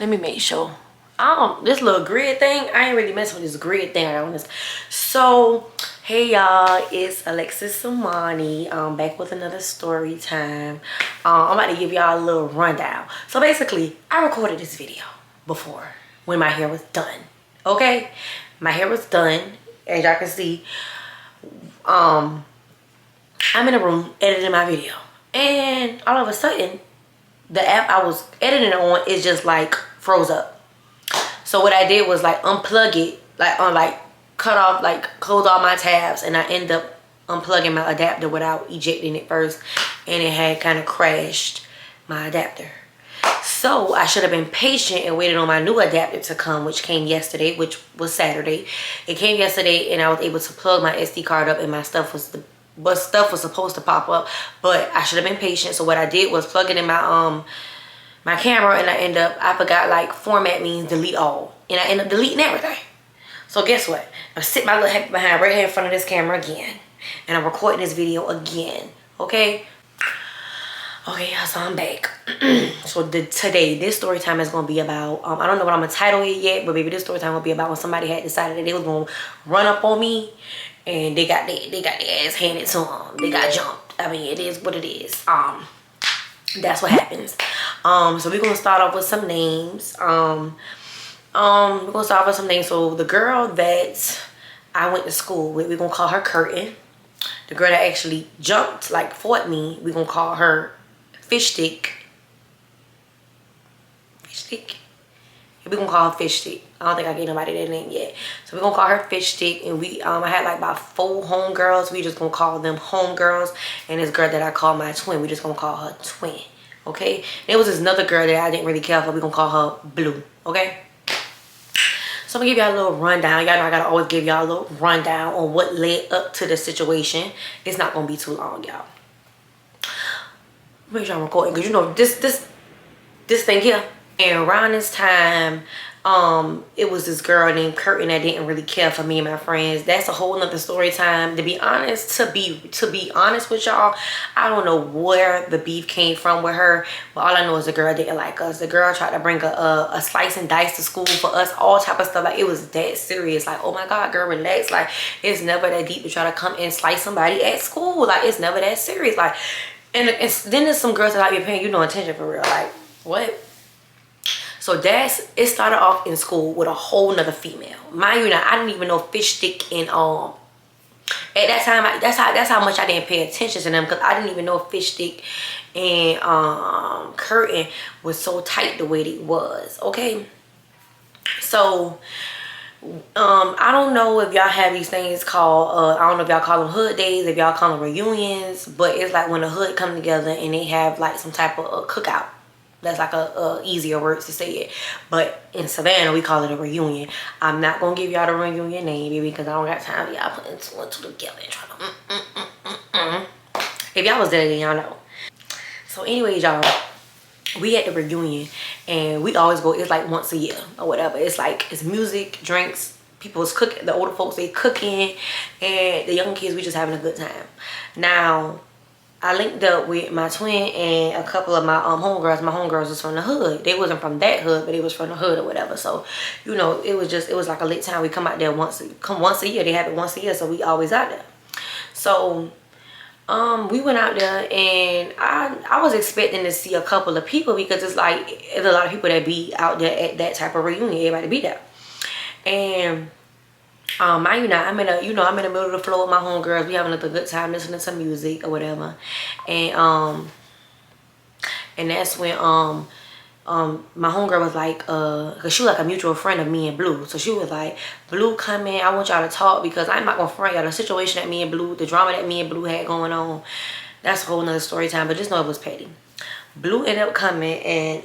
Let me make sure. This little grid thing, I ain't really messing with this grid thing. I got on this. So, hey y'all, it's Alexis Samani. Back with another story time. I'm about to give y'all a little rundown. So basically, I recorded this video before when my hair was done. Okay, my hair was done, as y'all can see. I'm in a room editing my video, and all of a sudden, the app I was editing on is just like froze up. So what I did was like unplug it, like cut off, like close all my tabs, and I end up unplugging my adapter without ejecting it first, and it had kind of crashed my adapter. So I should have been patient and waited on my new adapter to come, which came yesterday, which was Saturday. It came yesterday, and I was able to plug my SD card up, and my stuff was supposed to pop up, but I should have been patient. So what I did was plug it in my camera, and I forgot like format means delete all, and I end up deleting everything. So guess what? I sit my little heck behind right here in front of this camera again, and I'm recording this video again. Okay, y'all, so I'm back. So today this story time is gonna be about I don't know what I'm gonna title it yet, but maybe this story time will be about when somebody had decided that they was gonna run up on me, and they got their ass handed to them. They got jumped. I mean, it is what it is. That's what happens. So we're gonna start off with some names. We're gonna start off with some names. So the girl that I went to school with, we're gonna call her Curtin. The girl that actually jumped, like fought me, we're gonna call her Fish Stick. Fish Stick? We're gonna call her Fish Stick. I don't think I gave nobody that name yet. So we're gonna call her Fish Stick, and I had like about 4 homegirls. We just gonna call them homegirls, and this girl that I call my twin, we just gonna call her Twin. Okay? There was this another girl that I didn't really care for. We're gonna call her Blue. Okay? So I'm gonna give y'all a little rundown. Y'all know I gotta always give y'all a little rundown on what led up to the situation. It's not gonna be too long, y'all. Make sure I'm recording, because you know this thing here. And around this time, it was this girl named Curtin that didn't really care for me and my friends. That's a whole nother story time. To be honest, to be honest with y'all, I don't know where the beef came from with her, but all I know is the girl didn't like us. The girl tried to bring a slice and dice to school for us, all type of stuff. Like, it was that serious. Like, oh my God, girl, relax. Like, it's never that deep to try to come and slice somebody at school. Like, it's never that serious. Like, and then there's some girls that like be paying you no attention for real. Like, what? So it started off in school with a whole nother female. Mind you, now I didn't even know Fish Stick and at that time that's how much I didn't pay attention to them, because I didn't even know Fish Stick and Curtin was so tight the way it was. Okay, so I don't know if y'all have these things called I don't know if y'all call them hood days, if y'all call them reunions, but it's like when the hood come together and they have like some type of cookout. That's like a easier word to say it, but in Savannah we call it a reunion. I'm not gonna give y'all the reunion name, baby, because I don't got time for y'all putting two and two together and trying to If y'all was there, then y'all know. So anyways, y'all, we at the reunion, and we always go, it's like once a year or whatever. It's like, it's music, drinks, people's cooking, the older folks, they cooking, and the young kids, we just having a good time. Now, I linked up with my twin and a couple of my homegirls. My homegirls was from the hood. They wasn't from that hood, but they was from the hood or whatever. So, you know, it was like a lit time. We come out there once a year. They have it once a year, so we always out there. So, we went out there, and I was expecting to see a couple of people, because it's like, there's a lot of people that be out there at that type of reunion. Everybody be there. And I'm in the middle of the floor with my homegirls. We having a good time listening to music or whatever. And that's when my homegirl was like, cause she was like a mutual friend of me and Blue. So she was like, Blue, come in, I want y'all to talk, because I'm not gonna front y'all. The situation that me and Blue, the drama that me and Blue had going on, that's a whole nother story time, but just know it was petty. Blue ended up coming, and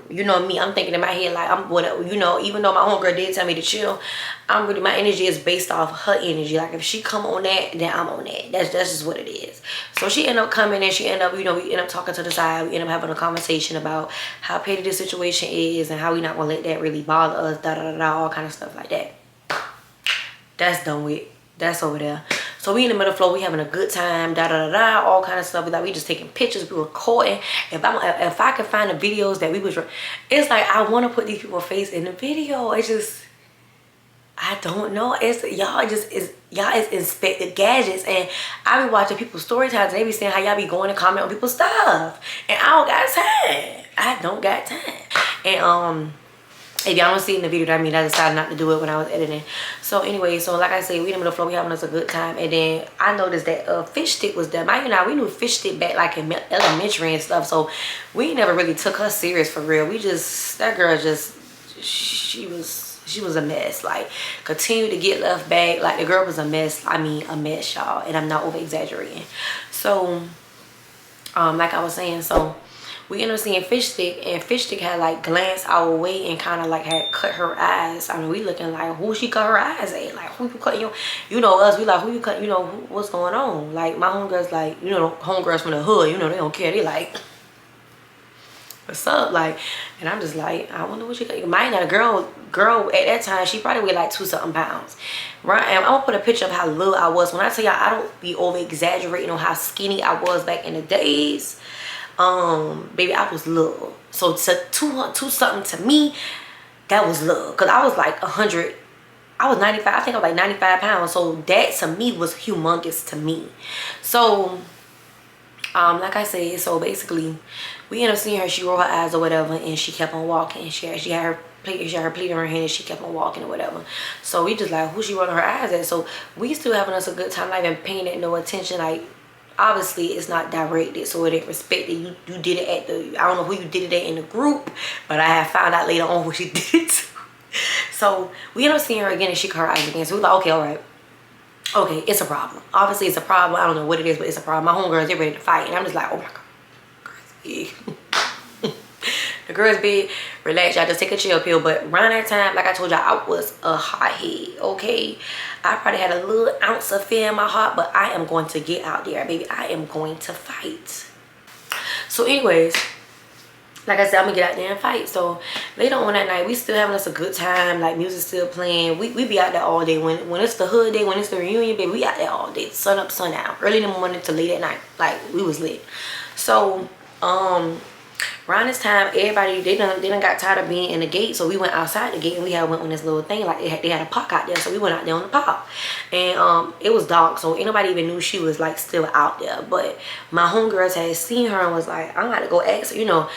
you know me, I'm thinking in my head like, I'm whatever, you know, even though my homegirl did tell me to chill, my energy is based off her energy. Like, if she come on that, then I'm on that. That's just what it is. So she ended up coming, and she ended up, you know, we ended up talking to the side. We ended up having a conversation about how petty the situation is, and how we not gonna let that really bother us, all kind of stuff like that. That's done with. That's over there. So So we in the middle of the floor, we having a good time, da da da da, all kind of stuff. We just taking pictures, we recording. If I can find the videos that we was, it's like I want to put these people's face in the video. It's just, I don't know. It's y'all is inspected gadgets, and I be watching people's story times and they be saying how y'all be going and comment on people's stuff, and I don't got time. I don't got time. And if y'all don't see it in the video, that means I decided not to do it when I was editing. So anyway, so like I said, we in the middle of the floor, we having us a good time, and then I noticed that fish stick was there. Mind you, now we knew fish stick back like in elementary and stuff, so we never really took her serious for real. We just, that girl just, she was a mess. Like, continued to get left back. Like, the girl was a mess. I mean, a mess, y'all. And I'm not over exaggerating. So, like I was saying, so we ended up seeing Fish Stick, and Fish Stick had like glanced our way and kind of like had cut her eyes. I mean, we looking like, who she cut her eyes at? Like, who you cut your, you know us, we like, who you cut, you know, what's going on? Like, my homegirls like, you know, homegirls from the hood, you know, they don't care. They like, what's up? Like, and I'm just like, I wonder what she got. Mind that a girl at that time, she probably weighed like 2-something pounds, right? And I'm gonna put a picture of how little I was. When I tell y'all, I don't be over exaggerating on how skinny I was back in the days. Baby, I was little. So to two something to me, that was little, cause I was like 100. I was 95. I think I was like 95 pounds. So that to me was humongous to me. So like I said, so basically we ended up seeing her, she rolled her eyes or whatever, and she kept on walking. She had her plate in her hand, and she kept on walking or whatever. So we just like, who she rolling her eyes at? So we still having us a good time, not even paying it no attention. Like, obviously it's not directed, so it ain't respected. You did it at the, I don't know who you did it at in the group, but I have found out later on who she did it to. So we ended up seeing her again, and she cut her eyes again. So we like, okay, all right. Okay, it's a problem. Obviously, it's a problem. I don't know what it is, but it's a problem. My homegirls, they're ready to fight. And I'm just like, oh my God. Girl's big. The girl's big. Relax, y'all. Just take a chill pill. But around that time, like I told y'all, I was a hothead, okay? I probably had a little ounce of fear in my heart, but I am going to get out there, baby. I am going to fight. So anyways, like I said, I'm gonna get out there and fight. So later on that night, we still having us a good time. Like, music still playing. We be out there all day. When it's the hood day, when it's the reunion, baby, we out there all day. Sun up, sun out. Early in the morning to late at night. Like, we was lit. So around this time, everybody, they done got tired of being in the gate. So we went outside the gate, and we had went on this little thing. Like, they had a park out there. So we went out there on the park. And it was dark, so ain't nobody even knew she was like still out there. But my homegirls had seen her and was like, I'm about to go ask her, you know.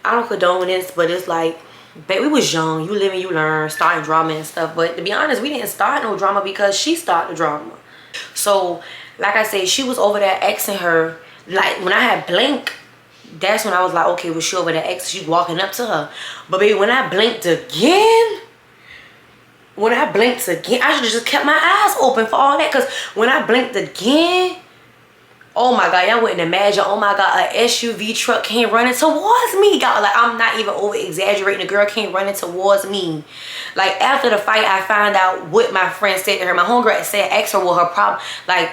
I don't condone this, but it's like, babe, we was young. You live and you learn, starting drama and stuff. But to be honest, we didn't start no drama because she started the drama. So, like I said, she was over there asking her. Like, when I had blinked, that's when I was like, okay, was she over there asking? She walking up to her. But baby, when I blinked again, I should have just kept my eyes open for all that. Because when I blinked again, oh my God, y'all wouldn't imagine. Oh my God, an SUV truck came running towards me. God, like, I'm not even over exaggerating. The girl came running towards me. Like, after the fight, I found out what my friend said to her. My homegirl said, ask her what her problem, like,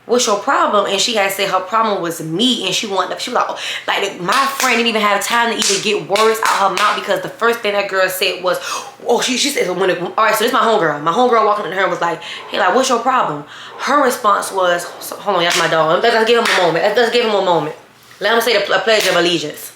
what's your problem? And she had said her problem was me, and she was like, oh, like, my friend didn't even have time to even get words out her mouth, because the first thing that girl said was, oh, she said, all right, so this is my homegirl. My homegirl walking up to her was like, hey, like, what's your problem? Her response was, so, hold on, that's my dog. Let's give him a moment. Let's give him a moment. Let him say the pledge of allegiance.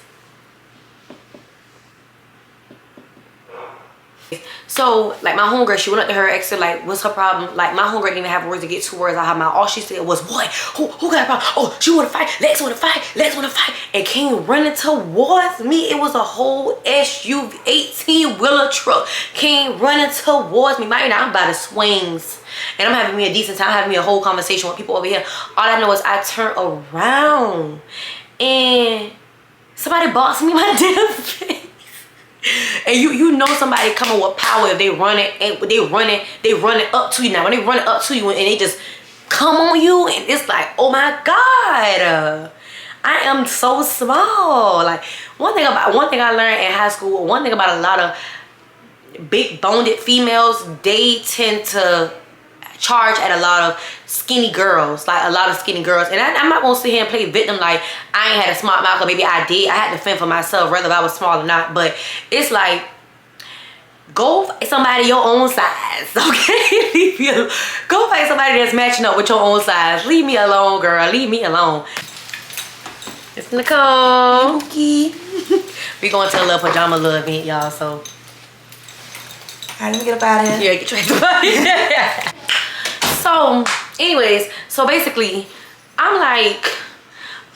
So, like, my homegirl, she went up to her, asked her, like, what's her problem? Like, my homegirl didn't even have words to get 2 words out of her mouth. All she said was, what? Who got a problem? Oh, she want to fight. Lex want to fight. Lex want to fight. And came running towards me. It was a whole SUV, 18-wheeler truck came running towards me. Mind you, I'm by the swings. And I'm having me a decent time, having me a whole conversation with people over here. All I know is I turned around and somebody boxed me my damn face. And you know somebody coming with power if they run it up to you. Now when they run it up to you and they just come on you, and it's like, oh my God, I am so small. Like, one thing I learned in high school, one thing about a lot of big boned females, they tend to charge at a lot of skinny girls, like a lot of skinny girls. And I'm not gonna sit here and play victim like I ain't had a smart mouth, or maybe I did. I had to fend for myself, whether I was small or not. But it's like, Go find somebody your own size, okay? Leave me alone. Go find somebody that's matching up with your own size. Leave me alone, girl. Leave me alone. It's Nicole. Okay. We going to a little pajama little event, y'all, so. All right, let me get up out of here. Yeah, get your ass up out of here. So, anyways, so basically, I'm like,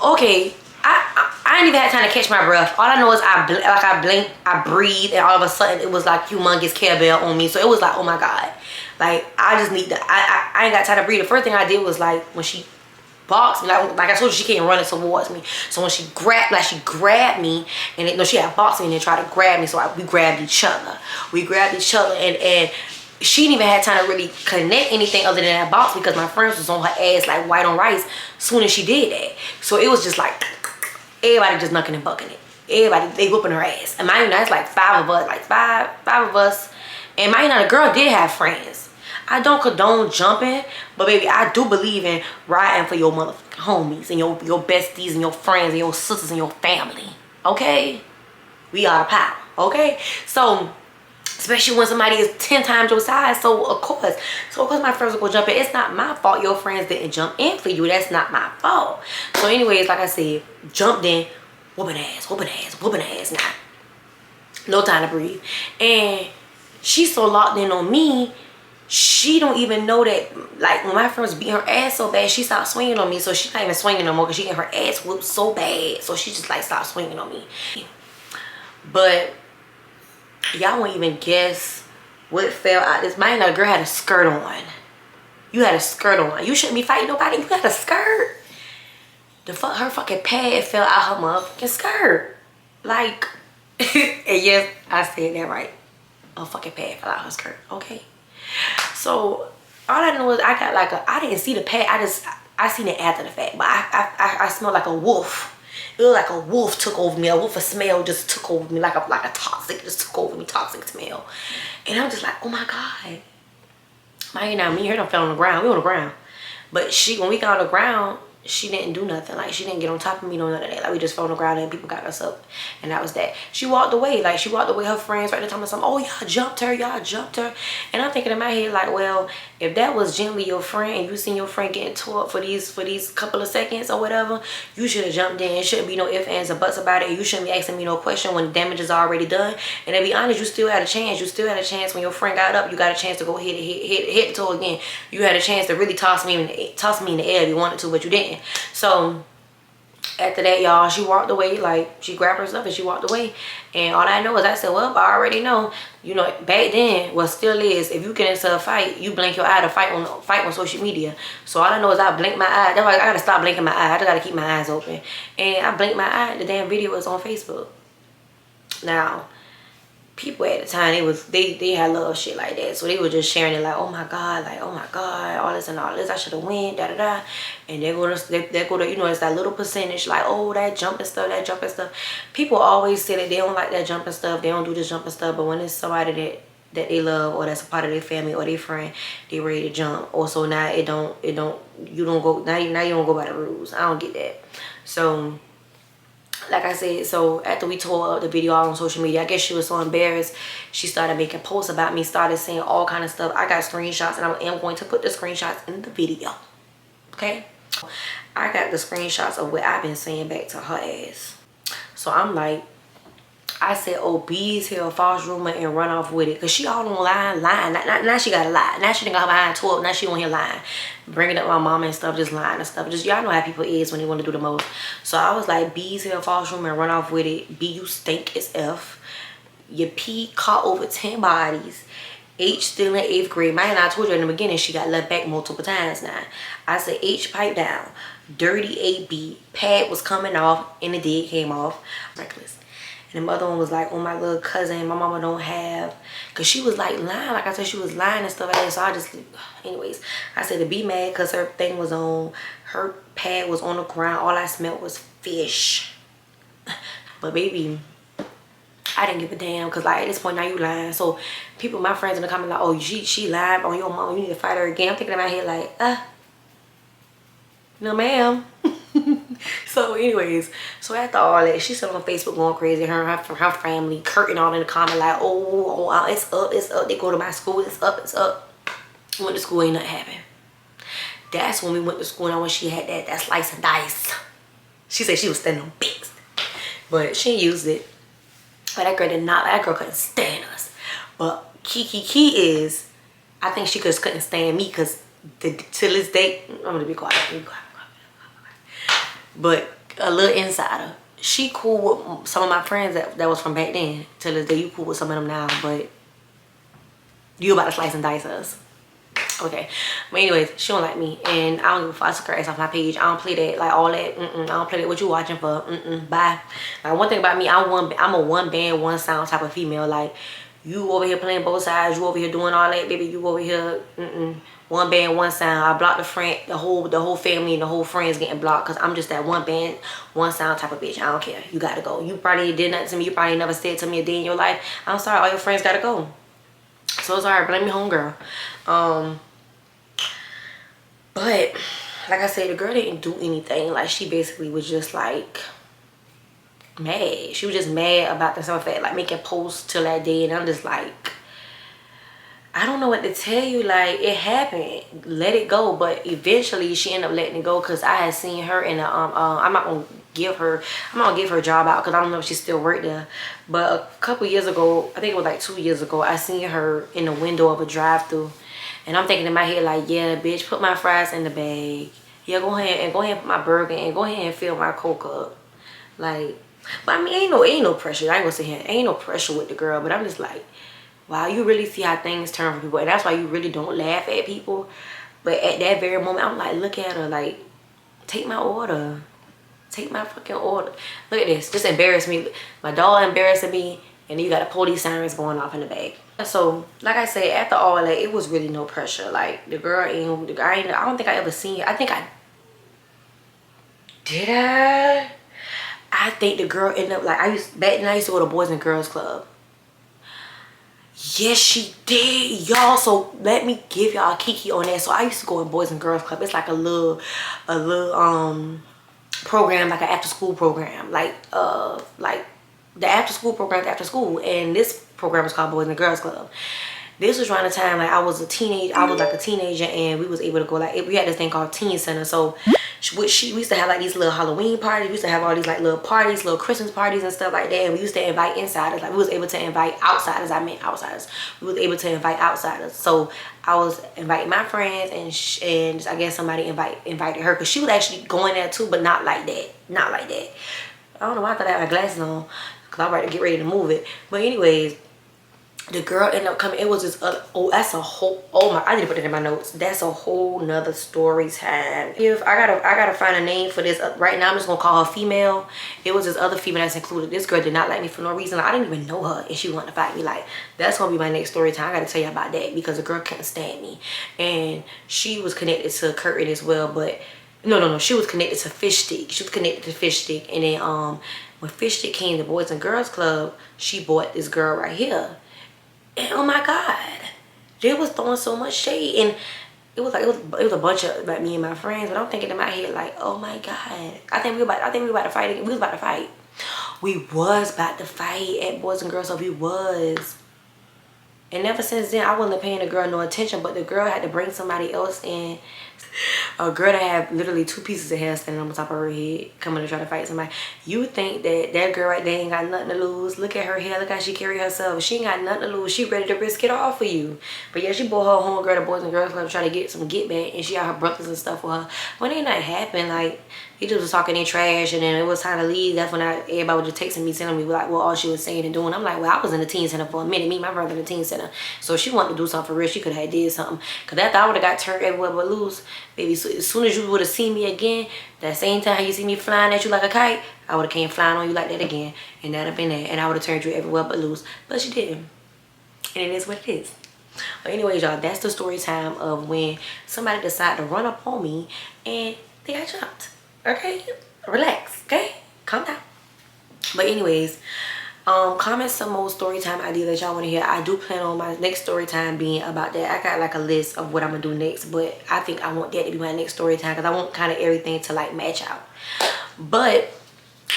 okay, I didn't even have time to catch my breath. All I know is I blinked, I breathed, and all of a sudden it was like humongous Care Bear on me. So it was like, oh my God. Like, I just need to, I ain't got time to breathe. The first thing I did was like, when she boxed me, like I told you, she came running towards me. So when she grabbed me, and no, she had boxed me and then tried to grab me. So we grabbed each other. We grabbed each other, and she didn't even have time to really connect anything other than that box because my friends was on her ass like white on rice soon as she did that. So it was just like, everybody just knucking and bucking it. Everybody, they whooping her ass. And mind you, that's like five of us, like five of us. And mind you, the girl did have friends. I don't condone jumping, but baby, I do believe in riding for your motherfucking homies and your besties and your friends and your sisters and your family. Okay? We are the power. Okay? So, especially when somebody is 10 times your size. So of course my friends will go jump in. It's not my fault your friends didn't jump in for you. That's not my fault. So anyways, like I said, jumped in, whooping ass, whooping ass, whooping ass. Now, no time to breathe. And she's so locked in on me, she don't even know that, like, when my friends beat her ass so bad, she stopped swinging on me. So she's not even swinging no more because she get her ass whooped so bad. So she just like stopped swinging on me. But y'all won't even guess what fell out this. My girl had a skirt on. You had a skirt on. You shouldn't be fighting nobody. You had a skirt. Her fucking pad fell out her motherfucking skirt. Like, and yes, I said that right. A fucking pad fell out her skirt. Okay. So all I know is I got like I didn't see the pad. I seen it after the fact. But I smelled like a wolf. It was like a wolf took over me. A wolf of smell just took over me, like a toxic, just took over me, toxic smell. And I'm just like, oh my God. Me and her don't fell on the ground. We on the ground. But when we got on the ground, she didn't do nothing. Like, she didn't get on top of me, no none of that. Like, we just fell on the ground and people got us up. And that was that. She walked away. Like, she walked away. Her friends right there telling me something. Oh, y'all jumped her. Y'all jumped her. And I'm thinking in my head, like, well, if that was generally your friend and you seen your friend getting tore up for these couple of seconds or whatever, you should have jumped in. It shouldn't be no ifs, ands, or buts about it. And you shouldn't be asking me no question when the damage is already done. And to be honest, you still had a chance. You still had a chance when your friend got up. You got a chance to go hit the toe again. You had a chance to really toss me in the air if you wanted to, but you didn't. So after that, y'all, she walked away. Like, she grabbed her stuff and she walked away. And all I know is I said, well, I already know. You know, back then, what still is, if you get into a fight, you blink your eye to fight on social media. So all I know is I blink my eye. That's why I gotta stop blinking my eye. I just gotta keep my eyes open. And I blinked my eye. The damn video was on Facebook. Now, people at the time, they had love shit like that. So they were just sharing it like, oh my God, all this and all this. I should have win, da da da. And they go to, you know, it's that little percentage like, oh, that jumping stuff. People always say that they don't like that jumping stuff. They don't do this jumping stuff. But when it's somebody that they love or that's a part of their family or their friend, they ready to jump. Also, now you don't go by the rules. I don't get that. So, like I said, so after we tore up the video all on social media, I guess she was so embarrassed, she started making posts about me, started saying all kind of stuff. I got screenshots, and I am going to put the screenshots in the video. Okay? I got the screenshots of what I've been saying back to her ass. So I'm like, I said, oh, bees hear a false rumor and run off with it. Because she all on lying. Now she got to lie. Now she done got her behind 12. Now she on here lying. Bringing up my mama and stuff, just lying and stuff. Just, y'all know how people is when they want to do the most. So I was like, bees hear a false rumor and run off with it. B, you stink as F. Your P caught over 10 bodies. H still in 8th grade. Man, I told you in the beginning she got left back multiple times now. I said, H pipe down. Dirty AB. Pad was coming off and the did came off. Reckless. And the other one was like, oh, my little cousin, my mama don't have. Because she was like lying. Like I said, she was lying and stuff like that. So I just, anyways, I said to be mad because her thing was on, her pad was on the ground. All I smelled was fish. But baby, I didn't give a damn. Because like at this point now you lying. So people, my friends in the comments like, oh, she lied on your mom. You need to fight her again. I'm thinking in my head like, no ma'am. So anyways, so after all that, she's still on Facebook going crazy. Her family, Curtin all in the comment like, oh, it's up. They go to my school, it's up. Went to school, ain't nothing happened. That's when we went to school and when she had that slice and dice. She said she was standing on pigs. But she used it. But that girl couldn't stand us. But key is, I think she just couldn't stand me because to this day, I'm gonna be quiet. But a little insider, she cool with some of my friends that was from back then. Till this day, you cool with some of them now, but you about to slice and dice us. Okay, but anyways, she don't like me, and I don't give a fuck. I took her ass off my page. I don't play that, like all that. I don't play that. What you watching for? Bye. Like, one thing about me, I'm a one band, one sound type of female. Like, you over here playing both sides, you over here doing all that, baby. You over here, one band, one sound. I blocked the whole family and the whole friends getting blocked because I'm just that one band, one sound type of bitch. I don't care. You gotta go. You probably did nothing to me. You probably never said to me a day in your life. I'm sorry. All your friends gotta go. So it's alright. Blame me, homegirl. But like I said, the girl didn't do anything. Like, she basically was just like mad. She was just mad about the simple fact, like, making posts till that day, and I'm just like, I don't know what to tell you. Like, it happened, let it go. But eventually she ended up letting it go because I had seen her in a I'm not gonna give her a job out because I don't know if she still worked there, but a couple years ago, I think it was like 2 years ago, I seen her in the window of a drive-through. And I'm thinking in my head like, yeah, bitch, put my fries in the bag. Yeah, go ahead and put my burger and go ahead and fill my Coke up. Like, but I mean, ain't no pressure. I ain't gonna sit here. Ain't no pressure with the girl. But I'm just like, wow, you really see how things turn for people. And that's why you really don't laugh at people. But at that very moment, I'm like, look at her. Like, take my order. Take my fucking order. Look at this. Just embarrass me. My dog embarrassing me. And then you got the police sirens going off in the back. So, like I said, after all that, it was really no pressure. Like, the girl I don't think I ever seen her. I think I... Did I? I think the girl ended up, like, back then I used to go to Boys and Girls Club. Yes, she did, y'all. So, let me give y'all a kiki on that. So, I used to go in Boys and Girls Club. It's like a little program, like an after-school program. Like the after-school program after school, and this program is called Boys and Girls Club. This was around the time like I was like a teenager, and we was able to go, like, we had this thing called Teen Center. So we used to have like these little Halloween parties. We used to have all these like little parties, little Christmas parties and stuff like that. And we used to invite insiders. Like, we was able to invite outsiders. I meant outsiders. We was able to invite outsiders. So I was inviting my friends, and I guess somebody invited her because she was actually going there too, but not like that. Not like that. I don't know why I thought I had my glasses on because I'm about to get ready to move it. But anyways, the girl ended up coming. It was this other, I need to put it in my notes. That's a whole nother story time. If I gotta find a name for this. Right now I'm just gonna call her female. It was this other female that's included. This girl did not like me for no reason. I didn't even know her, and she wanted to fight me. Like, that's gonna be my next story time. I gotta tell you about that because the girl couldn't stand me, and she was connected to Curtin as well. But no, she was connected to Fish Stick. She was connected to Fish Stick, and then when Fish Stick came to Boys and Girls Club, she bought this girl right here. And oh my God, they was throwing so much shade, and it was a bunch of like me and my friends. But I'm thinking in my head like, oh my God, I think we about to fight again. We was about to fight. We was about to fight at Boys and Girls Club. We was. And ever since then, I wasn't paying the girl no attention. But the girl had to bring somebody else in. A girl that had literally 2 pieces of hair standing on the top of her head coming to try to fight somebody. You think that girl right there ain't got nothing to lose. Look at her hair. Look how she carry herself. She ain't got nothing to lose. She ready to risk it all for you. But yeah, she brought her homegirl to Boys and Girls Club to try to get some get back. And she had her brothers and stuff with her. When ain't nothing happened, like, he just was talking in trash, and then it was time to leave. That's when everybody was just texting me, telling me like, well, all she was saying and doing. I'm like, well, I was in the teen center for a minute. Me and my brother in the teen center. So if she wanted to do something for real, she could have did something. Because after I would have got turned everywhere but loose, baby, so as soon as you would have seen me again, that same time you see me flying at you like a kite, I would have came flying on you like that again. And that'd have been that. And I would have turned you everywhere but loose. But she didn't. And it is what it is. But anyways, y'all, that's the story time of when somebody decided to run up on me and they got jumped. Okay? Relax, okay? Calm down. But anyways, comment some more story time ideas that y'all want to hear. I do plan on my next story time being about that. I got like a list of what I'm gonna do next, but I think I want that to be my next story time because I want kind of everything to like match out. But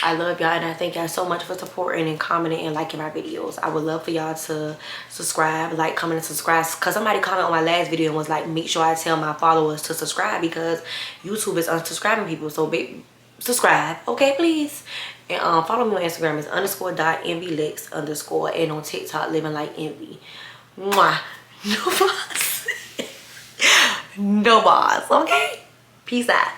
I love y'all, and I thank y'all so much for supporting and commenting and liking my videos. I would love for y'all to subscribe, like, comment, and subscribe. Because somebody commented on my last video and was like, make sure I tell my followers to subscribe because YouTube is unsubscribing people. So subscribe, okay, please. And follow me on Instagram. It's _.envylex_ and on TikTok, living like envy. Mwah. No boss. No boss, okay? Peace out.